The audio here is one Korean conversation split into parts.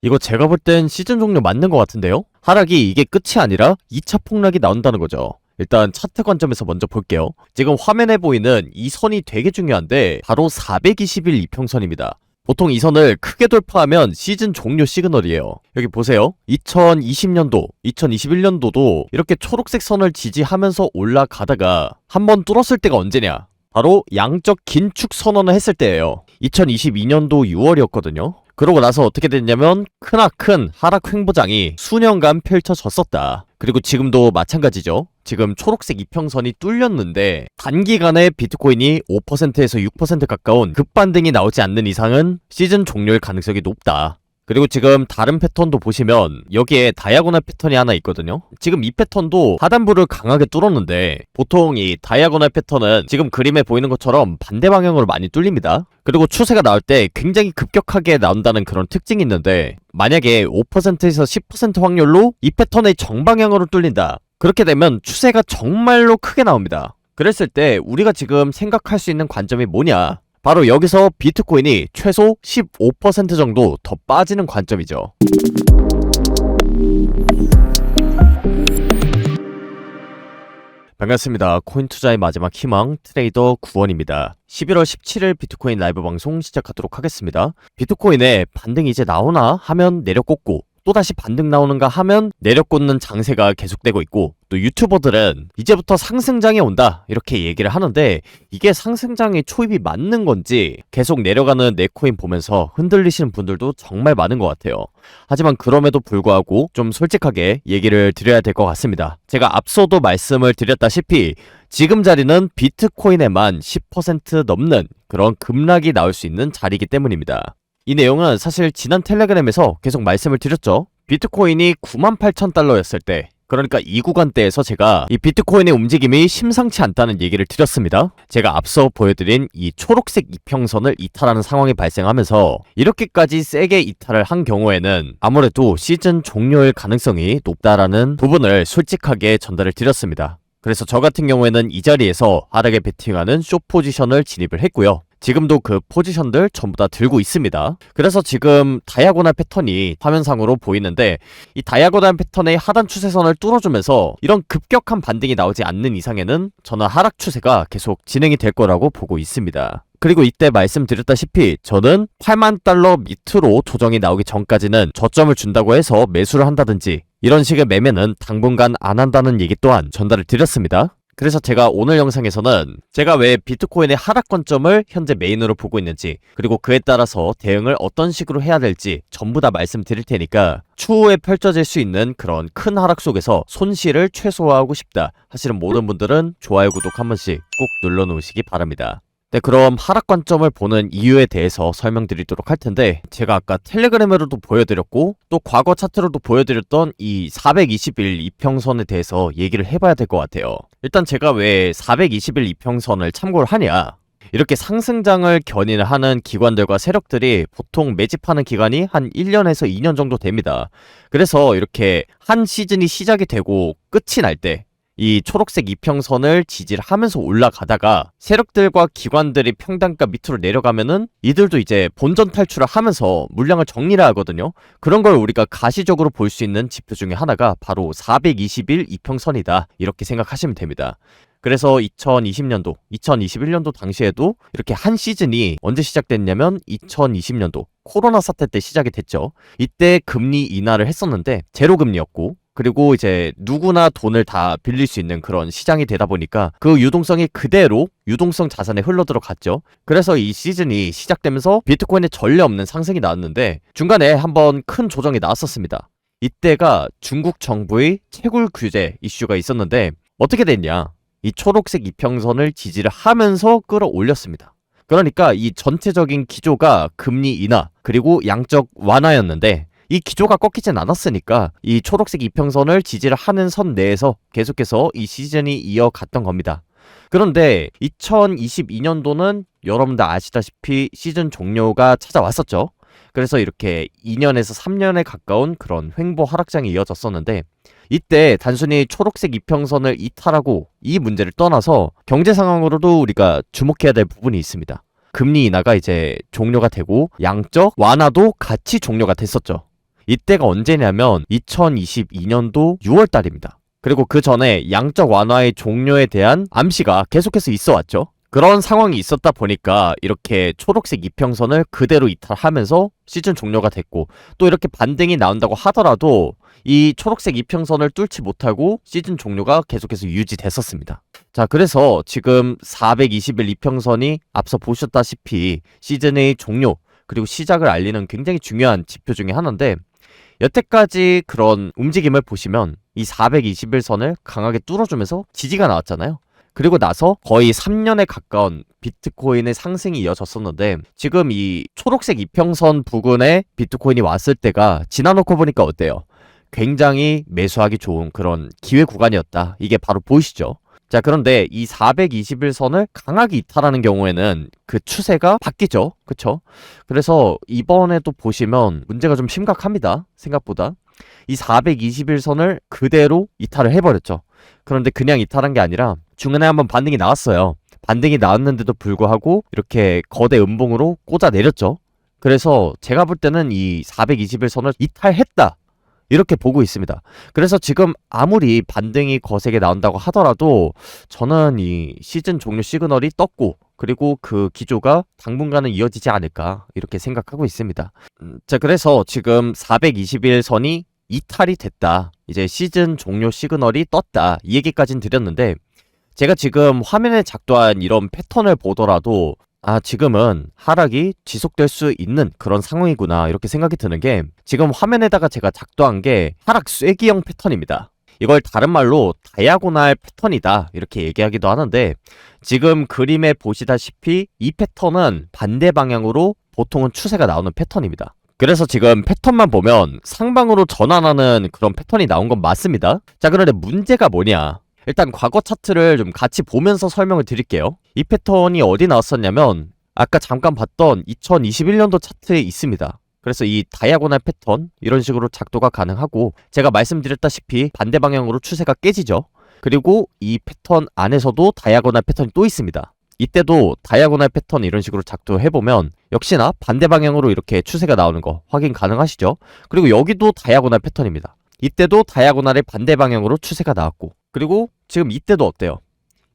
이거 제가 볼 땐 시즌 종료 맞는 것 같은데요? 하락이 이게 끝이 아니라 2차 폭락이 나온다는 거죠. 일단 차트 관점에서 먼저 볼게요. 지금 화면에 보이는 이 선이 되게 중요한데 바로 421 이평선입니다. 보통 이 선을 크게 돌파하면 시즌 종료 시그널이에요. 여기 보세요. 2020년도, 2021년도도 이렇게 초록색 선을 지지하면서 올라가다가 한번 뚫었을 때가 언제냐? 바로 양적 긴축 선언을 했을 때예요. 2022년도 6월이었거든요. 그러고 나서 어떻게 됐냐면 크나큰 하락 횡보장이 수년간 펼쳐졌었다. 그리고 지금도 마찬가지죠. 지금 초록색 이평선이 뚫렸는데 단기간에 비트코인이 5%에서 6% 가까운 급반등이 나오지 않는 이상은 시즌 종료일 가능성이 높다. 그리고 지금 다른 패턴도 보시면 여기에 다이아고널 패턴이 하나 있거든요. 지금 이 패턴도 하단부를 강하게 뚫었는데 보통 이 다이아고널 패턴은 지금 그림에 보이는 것처럼 반대 방향으로 많이 뚫립니다. 그리고 추세가 나올 때 굉장히 급격하게 나온다는 그런 특징이 있는데 만약에 5%에서 10% 확률로 이 패턴의 정방향으로 뚫린다. 그렇게 되면 추세가 정말로 크게 나옵니다. 그랬을 때 우리가 지금 생각할 수 있는 관점이 뭐냐? 바로 여기서 비트코인이 최소 15% 정도 더 빠지는 관점이죠. 반갑습니다. 코인 투자의 마지막 희망 트레이더 구원입니다. 11월 17일 비트코인 라이브 방송 시작하도록 하겠습니다. 비트코인에 반등이 이제 나오나 하면 내려꽂고 또다시 반등 나오는가 하면 내려꽂는 장세가 계속되고 있고 또 유튜버들은 이제부터 상승장이 온다 이렇게 얘기를 하는데 이게 상승장의 초입이 맞는 건지 계속 내려가는 내 코인 보면서 흔들리시는 분들도 정말 많은 것 같아요. 하지만 그럼에도 불구하고 좀 솔직하게 얘기를 드려야 될 것 같습니다. 제가 앞서도 말씀을 드렸다시피 지금 자리는 비트코인에만 10% 넘는 그런 급락이 나올 수 있는 자리이기 때문입니다. 이 내용은 사실 지난 텔레그램에서 계속 말씀을 드렸죠. 비트코인이 98,000달러였을 때 그러니까 이 구간대에서 제가 이 비트코인의 움직임이 심상치 않다는 얘기를 드렸습니다. 제가 앞서 보여드린 이 초록색 이평선을 이탈하는 상황이 발생하면서 이렇게까지 세게 이탈을 한 경우에는 아무래도 시즌 종료일 가능성이 높다라는 부분을 솔직하게 전달을 드렸습니다. 그래서 저 같은 경우에는 이 자리에서 하락에 베팅하는 숏 포지션을 진입을 했고요. 지금도 그 포지션들 전부 다 들고 있습니다. 그래서 지금 다이아고널 패턴이 화면상으로 보이는데 이 다이아고널 패턴의 하단 추세선을 뚫어주면서 이런 급격한 반등이 나오지 않는 이상에는 저는 하락 추세가 계속 진행이 될 거라고 보고 있습니다. 그리고 이때 말씀드렸다시피 저는 8만 달러 밑으로 조정이 나오기 전까지는 저점을 준다고 해서 매수를 한다든지 이런 식의 매매는 당분간 안 한다는 얘기 또한 전달을 드렸습니다. 그래서 제가 오늘 영상에서는 제가 왜 비트코인의 하락 관점을 현재 메인으로 보고 있는지 그리고 그에 따라서 대응을 어떤 식으로 해야 될지 전부 다 말씀드릴 테니까 추후에 펼쳐질 수 있는 그런 큰 하락 속에서 손실을 최소화하고 싶다 하시는 모든 분들은 좋아요 구독 한 번씩 꼭 눌러 놓으시기 바랍니다. 네, 그럼 하락 관점을 보는 이유에 대해서 설명드리도록 할 텐데 제가 아까 텔레그램으로도 보여드렸고 또 과거 차트로도 보여드렸던 이 421 이평선에 대해서 얘기를 해봐야 될 것 같아요. 일단 제가 왜 421 이평선을 참고를 하냐, 이렇게 상승장을 견인을 하는 기관들과 세력들이 보통 매집하는 기간이 한 1년에서 2년 정도 됩니다. 그래서 이렇게 한 시즌이 시작이 되고 끝이 날 때 이 초록색 이평선을 지지를 하면서 올라가다가 세력들과 기관들이 평단가 밑으로 내려가면은 이들도 이제 본전 탈출을 하면서 물량을 정리를 하거든요. 그런 걸 우리가 가시적으로 볼 수 있는 지표 중에 하나가 바로 421 이평선이다 이렇게 생각하시면 됩니다. 그래서 2020년도, 2021년도 당시에도 이렇게 한 시즌이 언제 시작됐냐면 2020년도 코로나 사태 때 시작이 됐죠. 이때 금리 인하를 했었는데 제로금리였고 그리고 이제 누구나 돈을 다 빌릴 수 있는 그런 시장이 되다 보니까 그 유동성이 그대로 유동성 자산에 흘러 들어갔죠. 그래서 이 시즌이 시작되면서 비트코인에 전례 없는 상승이 나왔는데 중간에 한번 큰 조정이 나왔었습니다. 이때가 중국 정부의 채굴 규제 이슈가 있었는데 어떻게 됐냐? 이 초록색 이평선을 지지를 하면서 끌어올렸습니다. 그러니까 이 전체적인 기조가 금리 인하 그리고 양적 완화였는데 이 기조가 꺾이진 않았으니까 이 초록색 이평선을 지지를 하는 선 내에서 계속해서 이 시즌이 이어갔던 겁니다. 그런데 2022년도는 여러분들 아시다시피 시즌 종료가 찾아왔었죠. 그래서 이렇게 2년에서 3년에 가까운 그런 횡보 하락장이 이어졌었는데 이때 단순히 초록색 이평선을 이탈하고 이 문제를 떠나서 경제 상황으로도 우리가 주목해야 될 부분이 있습니다. 금리 인하가 이제 종료가 되고 양적 완화도 같이 종료가 됐었죠. 이때가 언제냐면 2022년도 6월 달입니다. 그리고 그 전에 양적 완화의 종료에 대한 암시가 계속해서 있어 왔죠. 그런 상황이 있었다 보니까 이렇게 초록색 이평선을 그대로 이탈하면서 시즌 종료가 됐고, 또 이렇게 반등이 나온다고 하더라도 이 초록색 이평선을 뚫지 못하고 시즌 종료가 계속해서 유지됐었습니다. 자, 그래서 지금 420일 이평선이 앞서 보셨다시피 시즌의 종료 그리고 시작을 알리는 굉장히 중요한 지표 중에 하나인데, 여태까지 그런 움직임을 보시면 이 421선을 강하게 뚫어주면서 지지가 나왔잖아요. 그리고 나서 거의 3년에 가까운 비트코인의 상승이 이어졌었는데, 지금 이 초록색 이평선 부근에 비트코인이 왔을 때가 지나놓고 보니까 어때요? 굉장히 매수하기 좋은 그런 기회 구간이었다. 이게 바로 보이시죠? 자, 그런데 이 421선을 강하게 이탈하는 경우에는 그 추세가 바뀌죠. 그쵸? 그래서 이번에도 보시면 문제가 좀 심각합니다. 생각보다. 이 421선을 그대로 이탈을 해버렸죠. 그런데 그냥 이탈한 게 아니라 중간에 한번 반등이 나왔어요. 반등이 나왔는데도 불구하고 이렇게 거대 음봉으로 꽂아 내렸죠. 그래서 제가 볼 때는 이 421선을 이탈했다, 이렇게 보고 있습니다. 그래서 지금 아무리 반등이 거세게 나온다고 하더라도 저는 이 시즌 종료 시그널이 떴고, 그리고 그 기조가 당분간은 이어지지 않을까, 이렇게 생각하고 있습니다. 자, 그래서 지금 421선이 이탈이 됐다, 이제 시즌 종료 시그널이 떴다, 이 얘기까지는 드렸는데, 제가 지금 화면에 작동한 이런 패턴을 보더라도 지금은 하락이 지속될 수 있는 그런 상황이구나, 이렇게 생각이 드는 게, 지금 화면에다가 제가 작동한 게 하락 쐐기형 패턴입니다. 이걸 다른 말로 다이아고날 패턴이다, 이렇게 얘기하기도 하는데, 지금 그림에 보시다시피 이 패턴은 반대 방향으로 보통은 추세가 나오는 패턴입니다. 그래서 지금 패턴만 보면 상방으로 전환하는 그런 패턴이 나온 건 맞습니다. 자, 그런데 문제가 뭐냐? 일단 과거 차트를 좀 같이 보면서 설명을 드릴게요. 이 패턴이 어디 나왔었냐면 아까 잠깐 봤던 2021년도 차트에 있습니다. 그래서 이 다이아고날 패턴 이런 식으로 작도가 가능하고, 제가 말씀드렸다시피 반대 방향으로 추세가 깨지죠. 그리고 이 패턴 안에서도 다이아고날 패턴이 또 있습니다. 이때도 다이아고날 패턴 이런 식으로 작도해보면 역시나 반대 방향으로 이렇게 추세가 나오는 거 확인 가능하시죠. 그리고 여기도 다이아고날 패턴입니다. 이때도 다이아고날의 반대 방향으로 추세가 나왔고, 그리고 지금 이때도 어때요?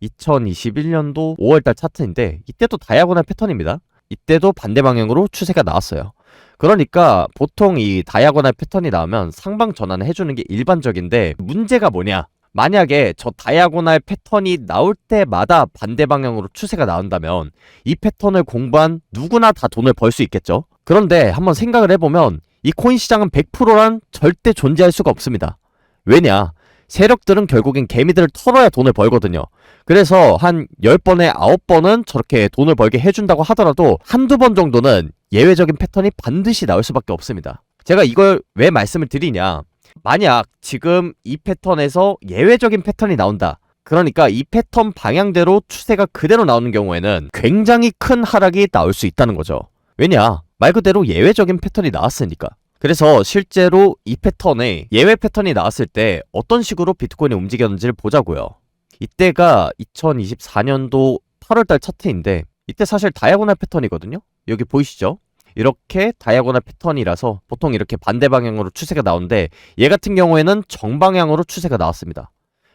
2021년도 5월달 차트인데 이때도 다이아고날 패턴입니다. 이때도 반대 방향으로 추세가 나왔어요. 그러니까 보통 이 다이아고날 패턴이 나오면 상방 전환을 해주는 게 일반적인데, 문제가 뭐냐? 만약에 저 다이아고날 패턴이 나올 때마다 반대 방향으로 추세가 나온다면 이 패턴을 공부한 누구나 다 돈을 벌 수 있겠죠. 그런데 한번 생각을 해보면 이 코인 시장은 100%란 절대 존재할 수가 없습니다. 왜냐? 세력들은 결국엔 개미들을 털어야 돈을 벌거든요. 그래서 한 10번에 9번은 저렇게 돈을 벌게 해준다고 하더라도 한두 번 정도는 예외적인 패턴이 반드시 나올 수밖에 없습니다. 제가 이걸 왜 말씀을 드리냐? 만약 지금 이 패턴에서 예외적인 패턴이 나온다, 그러니까 이 패턴 방향대로 추세가 그대로 나오는 경우에는 굉장히 큰 하락이 나올 수 있다는 거죠. 왜냐? 말 그대로 예외적인 패턴이 나왔으니까. 그래서 실제로 이 패턴에 예외 패턴이 나왔을 때 어떤 식으로 비트코인이 움직였는지를 보자고요. 이때가 2024년도 8월달 차트인데, 이때 사실 다이아고날 패턴이거든요. 여기 보이시죠? 이렇게 다이아고날 패턴이라서 보통 이렇게 반대 방향으로 추세가 나오는데, 얘 같은 경우에는 정방향으로 추세가 나왔습니다.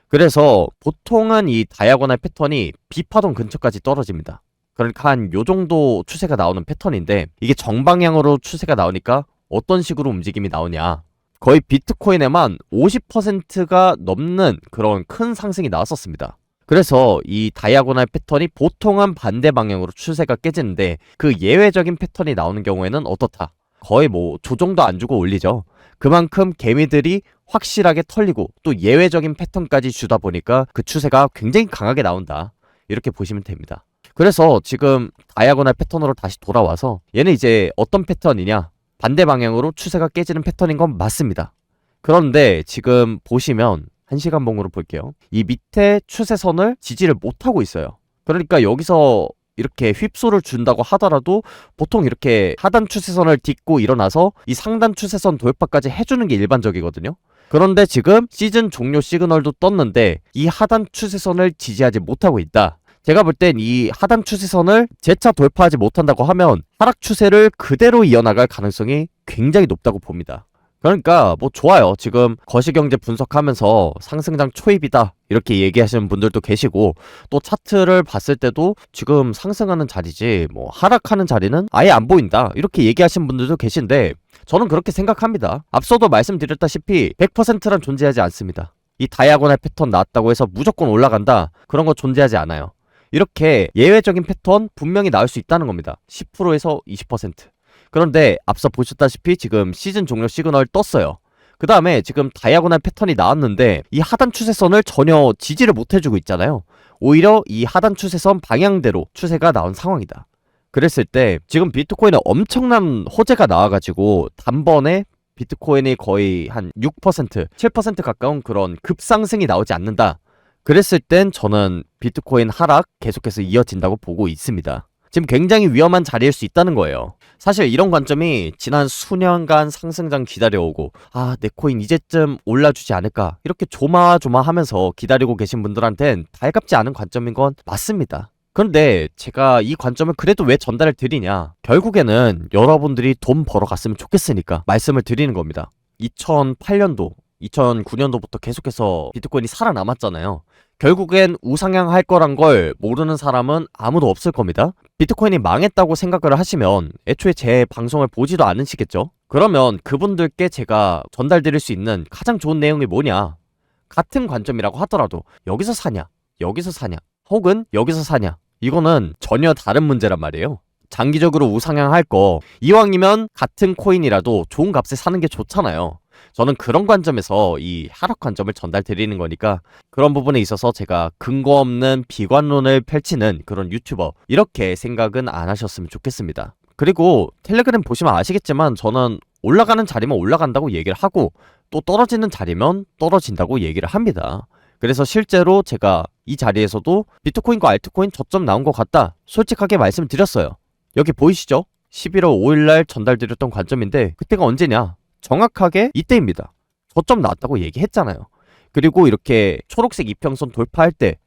그래서 보통은 이 다이아고날 패턴이 B파동 근처까지 떨어집니다. 그러니까 한 요 정도 추세가 나오는 패턴인데, 이게 정방향으로 추세가 나오니까 어떤 식으로 움직임이 나오냐? 거의 비트코인에만 50%가 넘는 그런 큰 상승이 나왔었습니다. 그래서 이 다이아고날 패턴이 보통은 반대 방향으로 추세가 깨지는데, 그 예외적인 패턴이 나오는 경우에는 어떻다? 거의 뭐 조정도 안 주고 올리죠. 그만큼 개미들이 확실하게 털리고 또 예외적인 패턴까지 주다 보니까 그 추세가 굉장히 강하게 나온다, 이렇게 보시면 됩니다. 그래서 지금 다이아고날 패턴으로 다시 돌아와서 얘는 이제 어떤 패턴이냐? 반대 방향으로 추세가 깨지는 패턴인 건 맞습니다. 그런데 지금 보시면 1시간봉으로 볼게요. 이 밑에 추세선을 지지를 못하고 있어요. 그러니까 여기서 이렇게 휩소를 준다고 하더라도 보통 이렇게 하단 추세선을 딛고 일어나서 이 상단 추세선 돌파까지 해주는 게 일반적이거든요. 그런데 지금 시즌 종료 시그널도 떴는데 이 하단 추세선을 지지하지 못하고 있다. 제가 볼 땐 이 하단 추세선을 재차 돌파하지 못한다고 하면 하락 추세를 그대로 이어나갈 가능성이 굉장히 높다고 봅니다. 그러니까 뭐 좋아요. 지금 거시경제 분석하면서 상승장 초입이다 이렇게 얘기하시는 분들도 계시고, 또 차트를 봤을 때도 지금 상승하는 자리지 뭐 하락하는 자리는 아예 안 보인다 이렇게 얘기하시는 분들도 계신데, 저는 그렇게 생각합니다. 앞서도 말씀드렸다시피 100%란 존재하지 않습니다. 이 다이아고날 패턴 나왔다고 해서 무조건 올라간다, 그런 거 존재하지 않아요. 이렇게 예외적인 패턴 분명히 나올 수 있다는 겁니다. 10%에서 20%. 그런데 앞서 보셨다시피 지금 시즌 종료 시그널 떴어요. 그 다음에 지금 다이아고날 패턴이 나왔는데 이 하단 추세선을 전혀 지지를 못 해주고 있잖아요. 오히려 이 하단 추세선 방향대로 추세가 나온 상황이다. 그랬을 때 지금 비트코인에 엄청난 호재가 나와가지고 단번에 비트코인이 거의 한 6%, 7% 가까운 그런 급상승이 나오지 않는다. 그랬을 땐 저는 비트코인 하락 계속해서 이어진다고 보고 있습니다. 지금 굉장히 위험한 자리일 수 있다는 거예요. 사실 이런 관점이 지난 수년간 상승장 기다려오고, 내 코인 이제쯤 올라주지 않을까 이렇게 조마조마하면서 기다리고 계신 분들한텐 달갑지 않은 관점인 건 맞습니다. 그런데 제가 이 관점을 그래도 왜 전달을 드리냐, 결국에는 여러분들이 돈 벌어갔으면 좋겠으니까 말씀을 드리는 겁니다. 2008년도 2009년도부터 계속해서 비트코인이 살아남았잖아요. 결국엔 우상향할 거란 걸 모르는 사람은 아무도 없을 겁니다. 비트코인이 망했다고 생각을 하시면 애초에 제 방송을 보지도 않으시겠죠? 그러면 그분들께 제가 전달드릴 수 있는 가장 좋은 내용이 뭐냐? 같은 관점이라고 하더라도 여기서 사냐, 여기서 사냐, 혹은 여기서 사냐, 이거는 전혀 다른 문제란 말이에요. 장기적으로 우상향할 거 이왕이면 같은 코인이라도 좋은 값에 사는 게 좋잖아요. 저는 그런 관점에서 이 하락 관점을 전달드리는 거니까, 그런 부분에 있어서 제가 근거 없는 비관론을 펼치는 그런 유튜버 이렇게 생각은 안 하셨으면 좋겠습니다. 그리고 텔레그램 보시면 아시겠지만 저는 올라가는 자리면 올라간다고 얘기를 하고, 또 떨어지는 자리면 떨어진다고 얘기를 합니다. 그래서 실제로 제가 이 자리에서도 비트코인과 알트코인 저점 나온 것 같다 솔직하게 말씀드렸어요. 여기 보이시죠? 11월 5일날 전달드렸던 관점인데, 그때가 언제냐? 정확하게 이때입니다. 저점 나왔다고 얘기했잖아요. 그리고 이렇게 초록색 이평선 돌파할 때,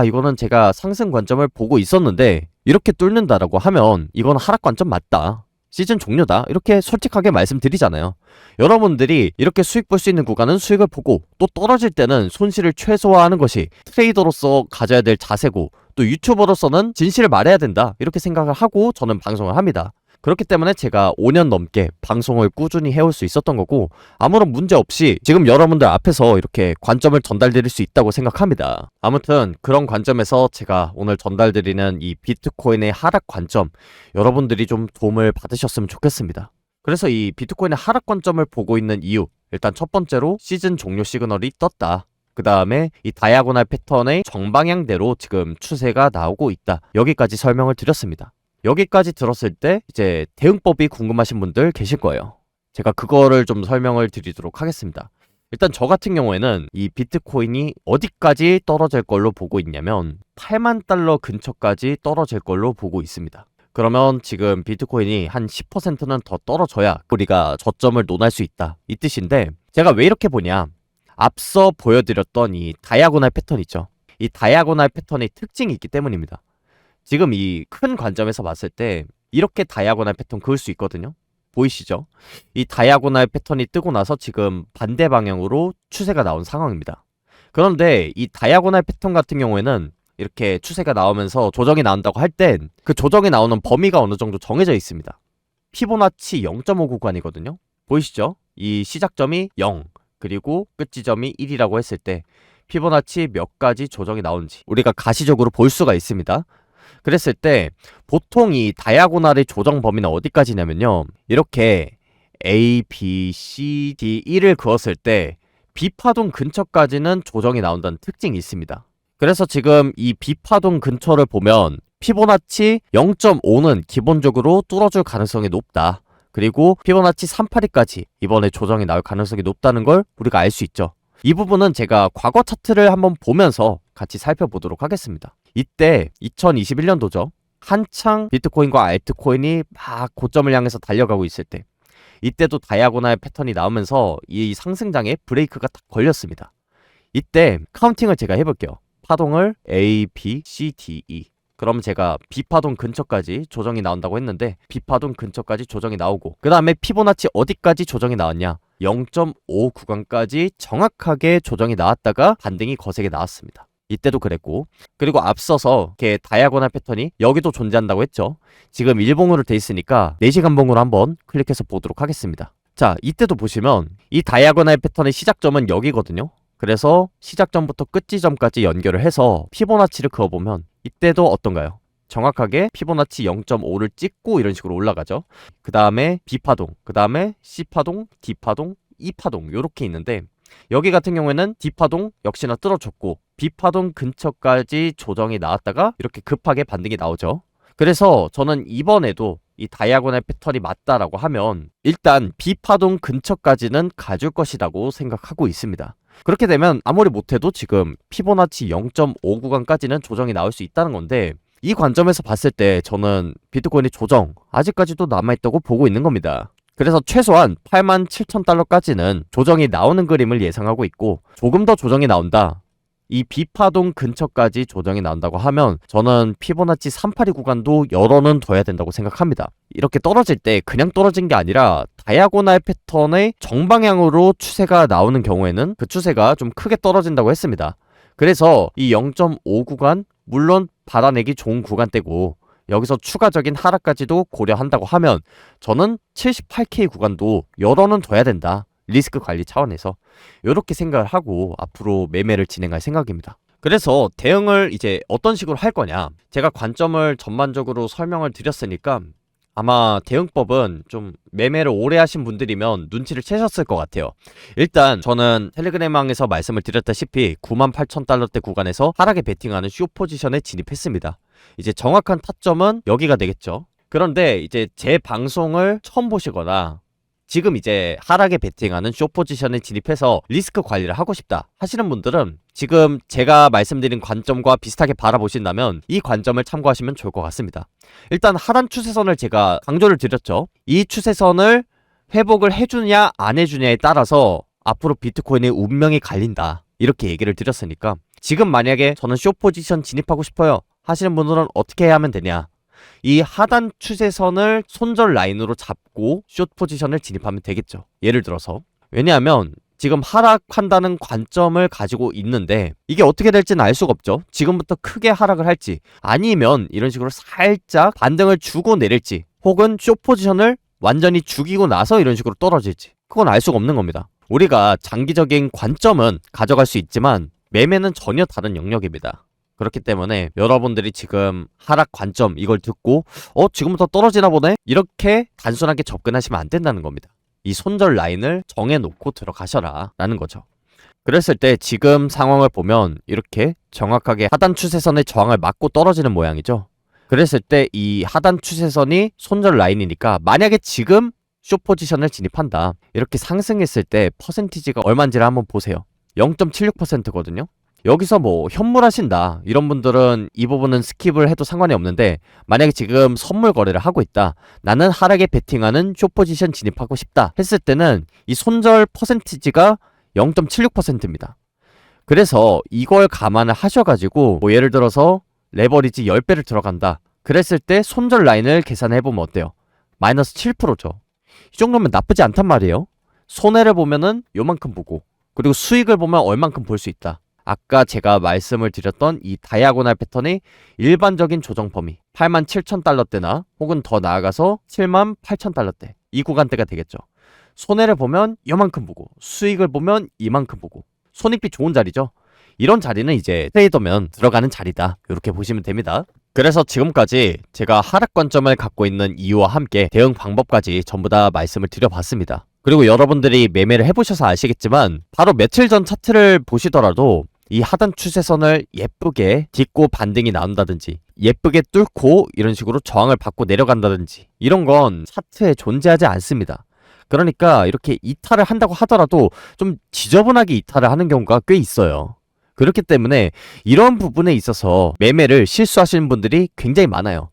이거는 제가 상승 관점을 보고 있었는데 이렇게 뚫는다라고 하면 이건 하락 관점 맞다, 시즌 종료다, 이렇게 솔직하게 말씀드리잖아요. 여러분들이 이렇게 수익 볼 수 있는 구간은 수익을 보고, 또 떨어질 때는 손실을 최소화하는 것이 트레이더로서 가져야 될 자세고, 또 유튜버로서는 진실을 말해야 된다 이렇게 생각을 하고 저는 방송을 합니다. 그렇기 때문에 제가 5년 넘게 방송을 꾸준히 해올 수 있었던 거고, 아무런 문제 없이 지금 여러분들 앞에서 이렇게 관점을 전달드릴 수 있다고 생각합니다. 아무튼 그런 관점에서 제가 오늘 전달드리는 이 비트코인의 하락 관점, 여러분들이 좀 도움을 받으셨으면 좋겠습니다. 그래서 이 비트코인의 하락 관점을 보고 있는 이유, 일단 첫 번째로 시즌 종료 시그널이 떴다. 그 다음에 이 다이아고날 패턴의 정방향대로 지금 추세가 나오고 있다. 여기까지 설명을 드렸습니다. 여기까지 들었을 때 이제 대응법이 궁금하신 분들 계실 거예요. 제가 그거를 좀 설명을 드리도록 하겠습니다. 일단 저 같은 경우에는 이 비트코인이 어디까지 떨어질 걸로 보고 있냐면 8만 달러 근처까지 떨어질 걸로 보고 있습니다. 그러면 지금 비트코인이 한 10%는 더 떨어져야 우리가 저점을 논할 수 있다, 이 뜻인데, 제가 왜 이렇게 보냐, 앞서 보여드렸던 이 다이아고날 패턴 있죠. 이 다이아고날 패턴의 특징이 있기 때문입니다. 지금 이 큰 관점에서 봤을 때 이렇게 다이아고날 패턴 그을 수 있거든요. 보이시죠? 이 다이아고날 패턴이 뜨고 나서 지금 반대 방향으로 추세가 나온 상황입니다. 그런데 이 다이아고날 패턴 같은 경우에는 이렇게 추세가 나오면서 조정이 나온다고 할 땐 그 조정이 나오는 범위가 어느 정도 정해져 있습니다. 피보나치 0.5 구간이거든요. 보이시죠? 이 시작점이 0, 그리고 끝 지점이 1이라고 했을 때 피보나치 몇 가지 조정이 나오는지 우리가 가시적으로 볼 수가 있습니다. 그랬을 때 보통 이 다이아고날의 조정 범위는 어디까지냐면요, 이렇게 A, B, C, D, E를 그었을 때 B파동 근처까지는 조정이 나온다는 특징이 있습니다. 그래서 지금 이 B파동 근처를 보면 피보나치 0.5는 기본적으로 뚫어줄 가능성이 높다. 그리고 피보나치 382까지 이번에 조정이 나올 가능성이 높다는 걸 우리가 알 수 있죠. 이 부분은 제가 과거 차트를 한번 보면서 같이 살펴보도록 하겠습니다. 이때 2021년도죠. 한창 비트코인과 알트코인이 막 고점을 향해서 달려가고 있을 때, 이때도 다이아고날 패턴이 나오면서 이 상승장에 브레이크가 딱 걸렸습니다. 이때 카운팅을 제가 해볼게요. 파동을 A, B, C, D, E. 그럼 제가 B파동 근처까지 조정이 나온다고 했는데 B파동 근처까지 조정이 나오고, 그 다음에 피보나치 어디까지 조정이 나왔냐, 0.5 구간까지 정확하게 조정이 나왔다가 반등이 거세게 나왔습니다. 이때도 그랬고, 그리고 앞서서 이렇게 다이아고널 패턴이 여기도 존재한다고 했죠. 지금 일봉으로 돼 있으니까 4시간봉으로 한번 클릭해서 보도록 하겠습니다. 자, 이때도 보시면 이 다이아고널 패턴의 시작점은 여기거든요. 그래서 시작점부터 끝 지점까지 연결을 해서 피보나치를 그어보면 이때도 어떤가요? 정확하게 피보나치 0.5를 찍고 이런 식으로 올라가죠. 그 다음에 B파동, 그 다음에 C파동, D파동, E파동 이렇게 있는데, 여기 같은 경우에는 D파동 역시나 뚫어줬고 B파동 근처까지 조정이 나왔다가 이렇게 급하게 반등이 나오죠. 그래서 저는 이번에도 이 다이아고널 패턴이 맞다라고 하면 일단 B파동 근처까지는 가줄 것이라고 생각하고 있습니다. 그렇게 되면 아무리 못해도 지금 피보나치 0.5 구간까지는 조정이 나올 수 있다는 건데, 이 관점에서 봤을 때 저는 비트코인의 조정 아직까지도 남아있다고 보고 있는 겁니다. 그래서 최소한 87,000달러까지는 조정이 나오는 그림을 예상하고 있고, 조금 더 조정이 나온다, 이 B파동 근처까지 조정이 나온다고 하면 저는 피보나치 382 구간도 열어는 둬야 된다고 생각합니다. 이렇게 떨어질 때 그냥 떨어진 게 아니라 다이아고널 패턴의 정방향으로 추세가 나오는 경우에는 그 추세가 좀 크게 떨어진다고 했습니다. 그래서 이 0.5 구간 물론 받아내기 좋은 구간대고, 여기서 추가적인 하락까지도 고려한다고 하면 저는 78K 구간도 열어는 둬야 된다, 리스크 관리 차원에서. 이렇게 생각을 하고 앞으로 매매를 진행할 생각입니다. 그래서 대응을 이제 어떤 식으로 할 거냐, 제가 관점을 전반적으로 설명을 드렸으니까 아마 대응법은 좀 매매를 오래 하신 분들이면 눈치를 채셨을 것 같아요. 일단 저는 텔레그램망에서 말씀을 드렸다시피 98,000달러대 구간에서 하락에 베팅하는 숏 포지션에 진입했습니다. 이제 정확한 타점은 여기가 되겠죠. 그런데 이제 제 방송을 처음 보시거나 지금 이제 하락에 베팅하는 숏 포지션에 진입해서 리스크 관리를 하고 싶다 하시는 분들은 지금 제가 말씀드린 관점과 비슷하게 바라보신다면 이 관점을 참고하시면 좋을 것 같습니다. 일단 하단 추세선을 제가 강조를 드렸죠. 이 추세선을 회복을 해주냐 안 해주냐에 따라서 앞으로 비트코인의 운명이 갈린다, 이렇게 얘기를 드렸으니까, 지금 만약에 저는 숏 포지션 진입하고 싶어요 하시는 분들은 어떻게 해야 하면 되냐, 이 하단 추세선을 손절 라인으로 잡고 숏 포지션을 진입하면 되겠죠. 예를 들어서. 왜냐하면 지금 하락한다는 관점을 가지고 있는데 이게 어떻게 될지는 알 수가 없죠. 지금부터 크게 하락을 할지, 아니면 이런 식으로 살짝 반등을 주고 내릴지, 혹은 숏 포지션을 완전히 죽이고 나서 이런 식으로 떨어질지, 그건 알 수가 없는 겁니다. 우리가 장기적인 관점은 가져갈 수 있지만 매매는 전혀 다른 영역입니다. 그렇기 때문에 여러분들이 지금 하락 관점 이걸 듣고 지금부터 떨어지나 보네, 이렇게 단순하게 접근하시면 안 된다는 겁니다. 이 손절 라인을 정해놓고 들어가셔라 라는 거죠. 그랬을 때 지금 상황을 보면 이렇게 정확하게 하단 추세선의 저항을 맞고 떨어지는 모양이죠. 그랬을 때 이 하단 추세선이 손절 라인이니까 만약에 지금 숏 포지션을 진입한다, 이렇게 상승했을 때 퍼센티지가 얼마인지를 한번 보세요. 0.76%거든요. 여기서 뭐 현물하신다 이런 분들은 이 부분은 스킵을 해도 상관이 없는데, 만약에 지금 선물 거래를 하고 있다, 나는 하락에 베팅하는 숏 포지션 진입하고 싶다 했을 때는 이 손절 퍼센티지가 0.76%입니다. 그래서 이걸 감안을 하셔가지고 뭐 예를 들어서 레버리지 10배를 들어간다 그랬을 때 손절 라인을 계산해보면 어때요? 마이너스 7%죠. 이 정도면 나쁘지 않단 말이에요. 손해를 보면은 요만큼 보고, 그리고 수익을 보면 얼만큼 볼 수 있다. 아까 제가 말씀을 드렸던 이 다이아고널 패턴의 일반적인 조정 범위 87,000달러대나 혹은 더 나아가서 78,000달러대, 이 구간대가 되겠죠. 손해를 보면 이만큼 보고 수익을 보면 이만큼 보고, 손익비 좋은 자리죠. 이런 자리는 이제 트레이더면 들어가는 자리다, 이렇게 보시면 됩니다. 그래서 지금까지 제가 하락 관점을 갖고 있는 이유와 함께 대응 방법까지 전부 다 말씀을 드려봤습니다. 그리고 여러분들이 매매를 해보셔서 아시겠지만 바로 며칠 전 차트를 보시더라도 이 하단 추세선을 예쁘게 딛고 반등이 나온다든지, 예쁘게 뚫고 이런 식으로 저항을 받고 내려간다든지, 이런 건 차트에 존재하지 않습니다. 그러니까 이렇게 이탈을 한다고 하더라도 좀 지저분하게 이탈을 하는 경우가 꽤 있어요. 그렇기 때문에 이런 부분에 있어서 매매를 실수하시는 분들이 굉장히 많아요.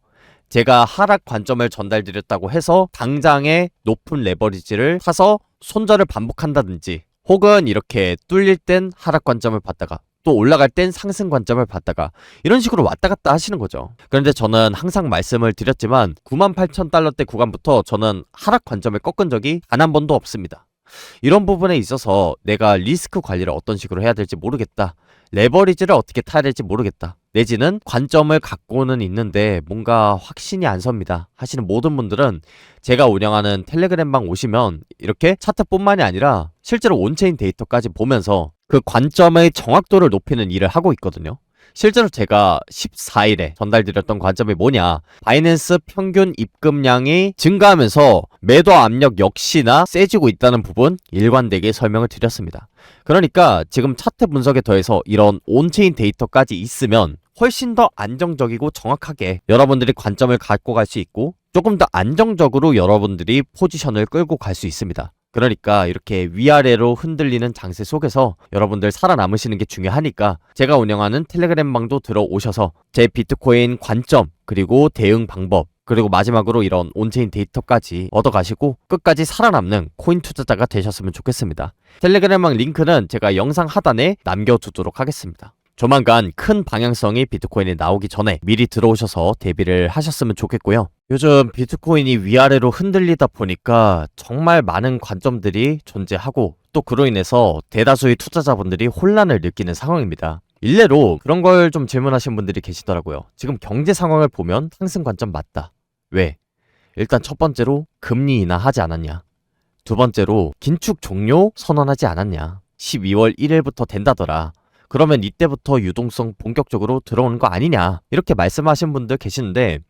제가 하락 관점을 전달드렸다고 해서 당장에 높은 레버리지를 타서 손절을 반복한다든지, 혹은 이렇게 뚫릴 땐 하락 관점을 받다가 또 올라갈 땐 상승 관점을 받다가 이런 식으로 왔다 갔다 하시는 거죠. 그런데 저는 항상 말씀을 드렸지만 98,000달러대 구간부터 저는 하락 관점을 꺾은 적이 단 한 번도 없습니다. 이런 부분에 있어서 내가 리스크 관리를 어떤 식으로 해야 될지 모르겠다. 레버리지를 어떻게 타야 될지 모르겠다. 내지는 관점을 갖고는 있는데 뭔가 확신이 안 섭니다 하시는 모든 분들은 제가 운영하는 텔레그램방 오시면 이렇게 차트뿐만이 아니라 실제로 온체인 데이터까지 보면서 그 관점의 정확도를 높이는 일을 하고 있거든요. 실제로 제가 14일에 전달드렸던 관점이 뭐냐, 바이낸스 평균 입금량이 증가하면서 매도 압력 역시나 세지고 있다는 부분 일관되게 설명을 드렸습니다. 그러니까 지금 차트 분석에 더해서 이런 온체인 데이터까지 있으면 훨씬 더 안정적이고 정확하게 여러분들이 관점을 갖고 갈 수 있고 조금 더 안정적으로 여러분들이 포지션을 끌고 갈 수 있습니다. 그러니까 이렇게 위아래로 흔들리는 장세 속에서 여러분들 살아남으시는 게 중요하니까 제가 운영하는 텔레그램방도 들어오셔서 제 비트코인 관점 그리고 대응 방법 그리고 마지막으로 이런 온체인 데이터까지 얻어가시고 끝까지 살아남는 코인 투자자가 되셨으면 좋겠습니다. 텔레그램방 링크는 제가 영상 하단에 남겨두도록 하겠습니다. 조만간 큰 방향성이 비트코인에 나오기 전에 미리 들어오셔서 대비를 하셨으면 좋겠고요. 요즘 비트코인이 위아래로 흔들리다 보니까 정말 많은 관점들이 존재하고 또 그로 인해서 대다수의 투자자분들이 혼란을 느끼는 상황입니다. 일례로 그런 걸 좀 질문하신 분들이 계시더라고요. 지금 경제 상황을 보면 상승 관점 맞다. 왜? 일단 첫 번째로 금리 인하하지 않았냐. 두 번째로 긴축 종료 선언하지 않았냐. 12월 1일부터 된다더라. 그러면 이때부터 유동성 본격적으로 들어오는 거 아니냐 이렇게 말씀하신 분들 계시는데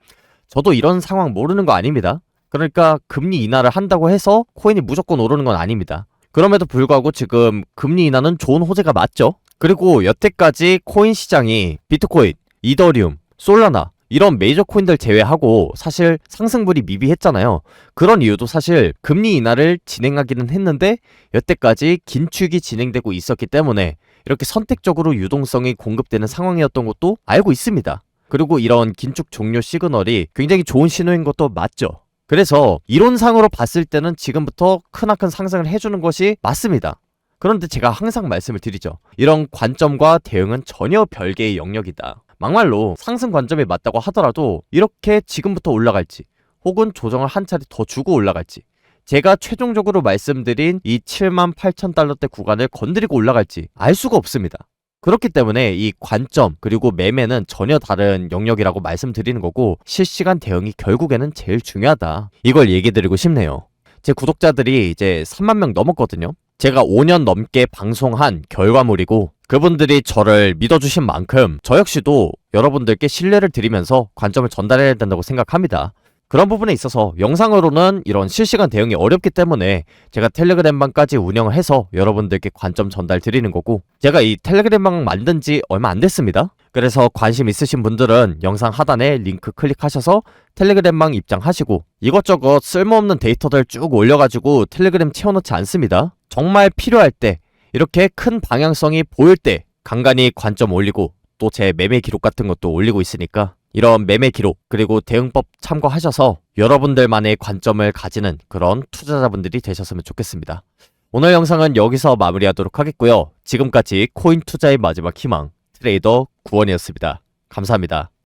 저도 이런 상황 모르는 거 아닙니다. 그러니까 금리 인하를 한다고 해서 코인이 무조건 오르는 건 아닙니다. 그럼에도 불구하고 지금 금리 인하는 좋은 호재가 맞죠. 그리고 여태까지 코인 시장이 비트코인, 이더리움, 솔라나 이런 메이저 코인들 제외하고 사실 상승분이 미비했잖아요. 그런 이유도 사실 금리 인하를 진행하기는 했는데 여태까지 긴축이 진행되고 있었기 때문에 이렇게 선택적으로 유동성이 공급되는 상황이었던 것도 알고 있습니다. 그리고 이런 긴축 종료 시그널이 굉장히 좋은 신호인 것도 맞죠. 그래서 이론상으로 봤을 때는 지금부터 크나큰 상승을 해주는 것이 맞습니다. 그런데 제가 항상 말씀을 드리죠. 이런 관점과 대응은 전혀 별개의 영역이다. 막말로 상승 관점이 맞다고 하더라도 이렇게 지금부터 올라갈지 혹은 조정을 한 차례 더 주고 올라갈지 제가 최종적으로 말씀드린 이 78,000달러대 구간을 건드리고 올라갈지 알 수가 없습니다. 그렇기 때문에 이 관점 그리고 매매는 전혀 다른 영역이라고 말씀드리는 거고 실시간 대응이 결국에는 제일 중요하다. 이걸 얘기 드리고 싶네요. 제 구독자들이 이제 3만 명 넘었거든요. 제가 5년 넘게 방송한 결과물이고 그분들이 저를 믿어주신 만큼 저 역시도 여러분들께 신뢰를 드리면서 관점을 전달해야 된다고 생각합니다. 그런 부분에 있어서 영상으로는 이런 실시간 대응이 어렵기 때문에 제가 텔레그램방까지 운영을 해서 여러분들께 관점 전달 드리는 거고 제가 이 텔레그램방 만든 지 얼마 안 됐습니다. 그래서 관심 있으신 분들은 영상 하단에 링크 클릭하셔서 텔레그램방 입장하시고 이것저것 쓸모없는 데이터들 쭉 올려가지고 텔레그램 채워놓지 않습니다. 정말 필요할 때 이렇게 큰 방향성이 보일 때 간간히 관점 올리고 또 제 매매 기록 같은 것도 올리고 있으니까 이런 매매 기록 그리고 대응법 참고하셔서 여러분들만의 관점을 가지는 그런 투자자분들이 되셨으면 좋겠습니다. 오늘 영상은 여기서 마무리하도록 하겠고요. 지금까지 코인 투자의 마지막 희망 트레이더 구원이었습니다. 감사합니다.